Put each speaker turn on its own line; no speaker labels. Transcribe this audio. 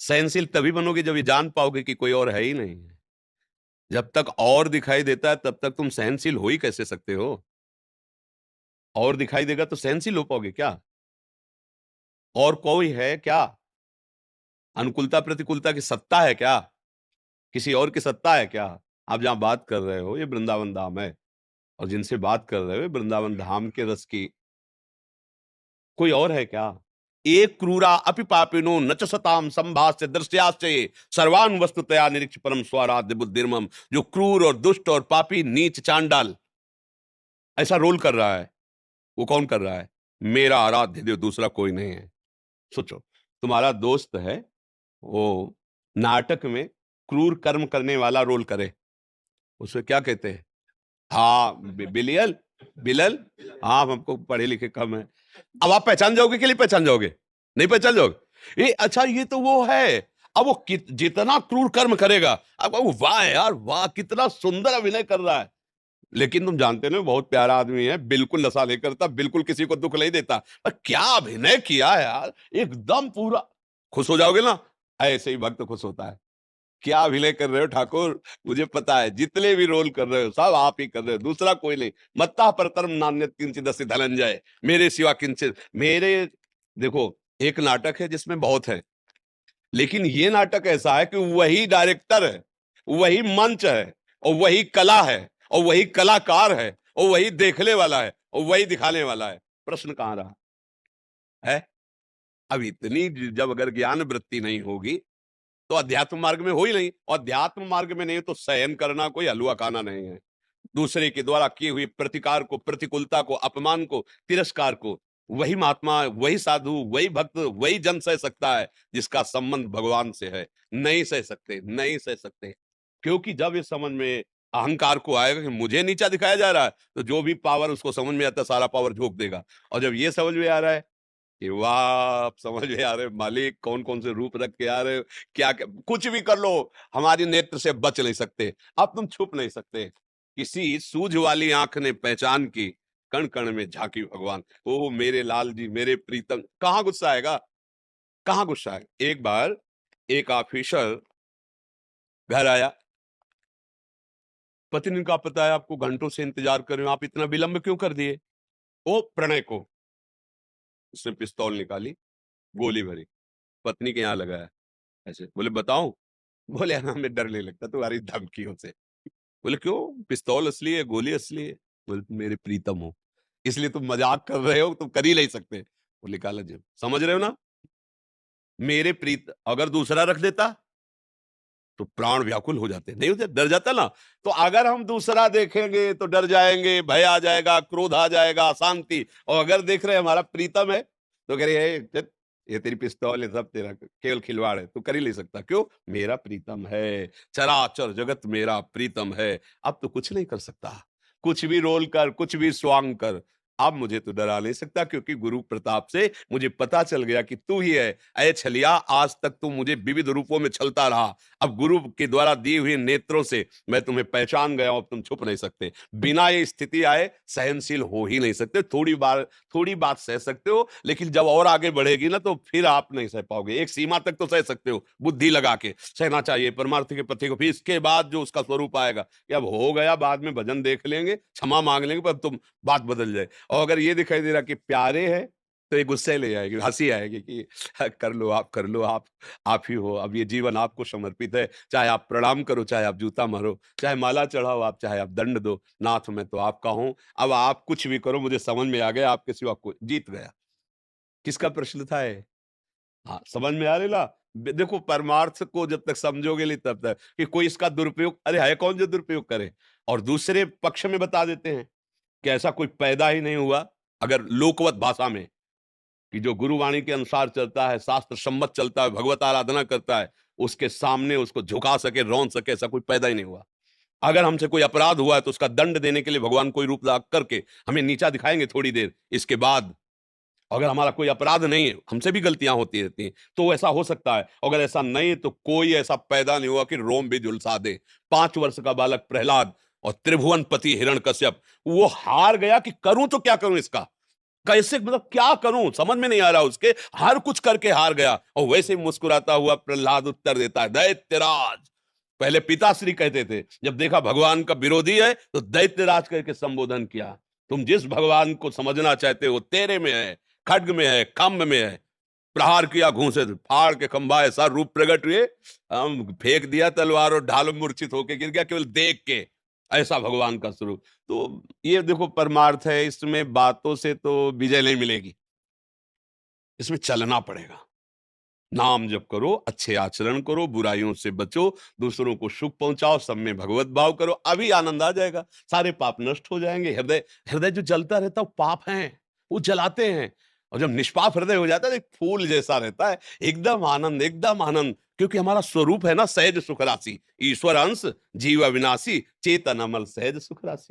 सहनशील तभी बनोगे जब ये जान पाओगे कि कोई और है ही नहीं है। जब तक और दिखाई देता है तब तक तुम सहनशील हो ही कैसे सकते हो? और दिखाई देगा तो सहनशील हो पाओगे क्या? और कोई है क्या? अनुकूलता प्रतिकूलता की सत्ता है क्या? किसी और की सत्ता है क्या? आप जहां बात कर रहे हो ये वृंदावन धाम है, और जिनसे बात कर रहे हो ये वृंदावन धाम के रस की कोई और है क्या? एक क्रूरा अपि पापिनो न च सताम संभास्य दृश्याश्चये सर्वान वस्तुतया निरीक्ष परम स्वाराध्य बुद्धिर्मम। जो क्रूर और दुष्ट और पापी नीच चांडाल ऐसा रोल कर रहा है, वो कौन कर रहा है? मेरा आराध्य देव दूसरा कोई नहीं है। सोचो, तुम्हारा दोस्त है, वो नाटक में क्रूर कर्म करने वाला रोल करे, उसे क्या कहते हैं? हाँ, बिलियल, बिलल। हाँ, हमको पढ़े लिखे कम है। अब आप पहचान जाओगे कि नहीं पहचान जाओगे? नहीं पहचान जाओगे? ये अच्छा, ये तो वो है। अब वो जितना क्रूर कर्म करेगा, अब वो वाह यार वाह, कितना सुंदर अभिनय कर रहा है। लेकिन तुम जानते ना, बहुत प्यारा आदमी है, बिल्कुल नशा नहीं करता, बिल्कुल किसी को दुख नहीं देता। पर क्या अभिनय किया है यार, एकदम पूरा। खुश हो जाओगे ना, ऐसे ही भक्त खुश होता है। क्या अभिनय कर रहे हो ठाकुर, मुझे पता है, जितने भी रोल कर रहे हो सब आप ही कर रहे हो, दूसरा कोई नहीं। मत्ता परतरम नान्यत् किंचित् अस्ति धनंजय, मेरे सिवा किंचित मेरे। देखो, एक नाटक है जिसमें बहुत है, लेकिन ये नाटक ऐसा है कि वही डायरेक्टर है, वही मंच है, और वही कला है, और वही कलाकार है, और वही देखने वाला है, और वही दिखाने वाला है। प्रश्न कहां रहा है? अब इतनी जब अगर ज्ञान वृत्ति नहीं होगी तो अध्यात्म मार्ग में हो ही नहीं, और अध्यात्म मार्ग में नहीं तो शयन करना कोई हलवा खाना नहीं है। दूसरे के द्वारा किए हुए प्रतिकार को, प्रतिकूलता को, अपमान को, तिरस्कार को वही महात्मा, वही साधु, वही भक्त, वही जन सह सकता है जिसका संबंध भगवान से है। नहीं सह सकते, नहीं सह सकते। क्योंकि जब इस समझ में अहंकार को आएगा कि मुझे नीचा दिखाया जा रहा है, तो जो भी पावर उसको समझ में आता है सारा पावर झोंक देगा। और जब ये समझ में आ रहा है कि वाह, आप समझ में आ रहे मालिक, कौन कौन से रूप रख के आ रहे हो, क्या क्या कुछ भी कर लो, हमारी नेत्र से बच नहीं सकते। अब तुम छुप नहीं सकते। किसी सूझ वाली आंख ने पहचान की, कण कण में झांकी भगवान। ओ मेरे लाल जी, मेरे प्रीतम, कहां गुस्सा आएगा, कहां गुस्सा आएगा? एक बार एक ऑफिसर घर आया, पत्नी ने कहा पता है आपको, घंटों से इंतजार कर रहे हो, आप इतना विलंब क्यों कर दिए? ओ प्रणय को, उसने पिस्तौल निकाली, गोली भरी, पत्नी के यहां लगाया। ऐसे बोले बताऊं? बोले हाँ, हमें डर नहीं लगता तुम्हारी धमकियों से। बोले क्यों, पिस्तौल असली है, गोली असली है? बोले तुम मेरे प्रीतम हो, इसलिए तुम मजाक कर रहे हो, तुम कर ही नहीं सकते। बोले काला जी, समझ रहे हो ना, मेरे प्रीत, अगर दूसरा रख देता तो प्राण व्याकुल हो जाते, नहीं होते, डर जाता ना। तो अगर हम दूसरा देखेंगे तो डर जाएंगे, भय आ जाएगा, क्रोध आ जाएगा, अशांति। और अगर देख रहे हमारा प्रीतम है तो कह रहे ये तेरी पिस्तौल है, सब तेरा केवल खिलवाड़ है, तू कर ही नहीं सकता। क्यों? मेरा प्रीतम है, चराचर जगत मेरा प्रीतम है। अब तो कुछ नहीं कर सकता, कुछ भी रोल कर, कुछ भी स्वांग कर, अब मुझे तो डरा नहीं सकता, क्योंकि गुरु प्रताप से मुझे पता चल गया कि तू ही है। अय छलिया, आज तक तू मुझे विविध रूपों में छलता रहा, अब गुरु के द्वारा दिए हुए नेत्रों से मैं तुम्हें पहचान गया हूं, अब तुम छुप नहीं सकते। बिना ये स्थिति आए सहनशील हो ही नहीं सकते। थोड़ी बात सह सकते हो, लेकिन जब और आगे बढ़ेगी ना तो फिर आप नहीं सह पाओगे। एक सीमा तक तो सह सकते हो, बुद्धि लगा के सहना चाहिए परमार्थ के पति को, फिर इसके बाद जो उसका स्वरूप आएगा कि अब हो गया, बाद में भजन देख लेंगे, क्षमा मांग लेंगे, पर तुम बात बदल जाए। और अगर ये दिखाई दे रहा कि प्यारे है तो ये गुस्से ले आएगी, हंसी आएगी कि कर लो आप, कर लो आप ही हो, अब ये जीवन आपको समर्पित है। चाहे आप प्रणाम करो, चाहे आप जूता मारो, चाहे माला चढ़ाओ आप, चाहे आप दंड दो, नाथ मैं तो आपका हूं। अब आप कुछ भी करो, मुझे समझ में आ गया, आपके सिवा को जीत गया। किसका प्रश्न था ये? हाँ, समझ में आ रही ना। देखो, परमार्थ को जब तक समझोगे नहीं तब तक कि कोई इसका दुरुपयोग, अरे है कौन जो दुरुपयोग करे। और दूसरे पक्ष में बता देते हैं कि ऐसा कोई पैदा ही नहीं हुआ, अगर लोकवत भाषा में, कि जो गुरुवाणी के अनुसार चलता है, शास्त्र सम्मत चलता है, भगवत आराधना करता है, उसके सामने उसको झुका सके, रौन सके, ऐसा कोई पैदा ही नहीं हुआ। अगर हमसे कोई अपराध हुआ है तो उसका दंड देने के लिए भगवान कोई रूप ला करके हमें नीचा दिखाएंगे थोड़ी देर, इसके बाद अगर हमारा कोई अपराध नहीं है, हमसे भी गलतियां होती रहती हैं, तो ऐसा हो सकता है। अगर ऐसा नहीं है तो कोई ऐसा पैदा नहीं हुआ कि रोम भी झुलसा दे। 5 वर्ष का बालक प्रहलाद और त्रिभुवन पति हिरण्यकश्यप, वो हार गया कि करूं तो क्या करूं इसका, कैसे, मतलब क्या करूं समझ में नहीं आ रहा उसके, हर कुछ करके हार गया। और वैसे ही मुस्कुराता हुआ प्रहलाद उत्तर देता है, दैत्यराज। पहले पिताश्री कहते थे, जब देखा भगवान का विरोधी है तो दैत्यराज करके संबोधन किया। तुम जिस भगवान को समझना चाहते हो तेरे में है, खड्ग में है, खम्भ में है। प्रहार किया घूंसे, फाड़ के खंभा ऐसा रूप प्रकट हुए, हम फेंक दिया तलवार और ढाल मूर्छित होके गिर गया केवल देख के। ऐसा भगवान का स्वरूप। तो ये देखो परमार्थ है, इसमें बातों से तो विजय नहीं मिलेगी, इसमें चलना पड़ेगा। नाम जप करो, अच्छे आचरण करो, बुराइयों से बचो, दूसरों को सुख पहुंचाओ, सब में भगवत भाव करो, अभी आनंद आ जाएगा, सारे पाप नष्ट हो जाएंगे। हृदय हृदय जो जलता रहता है वो पाप है, वो जलाते हैं। और जब निष्पाप हृदय हो जाता है तो एक फूल जैसा रहता है, एकदम आनंद, एकदम आनंद। क्योंकि हमारा स्वरूप है ना सहज सुख राशि, ईश्वर अंश जीव अविनाशी, चेतन अमल सहज सुख राशि।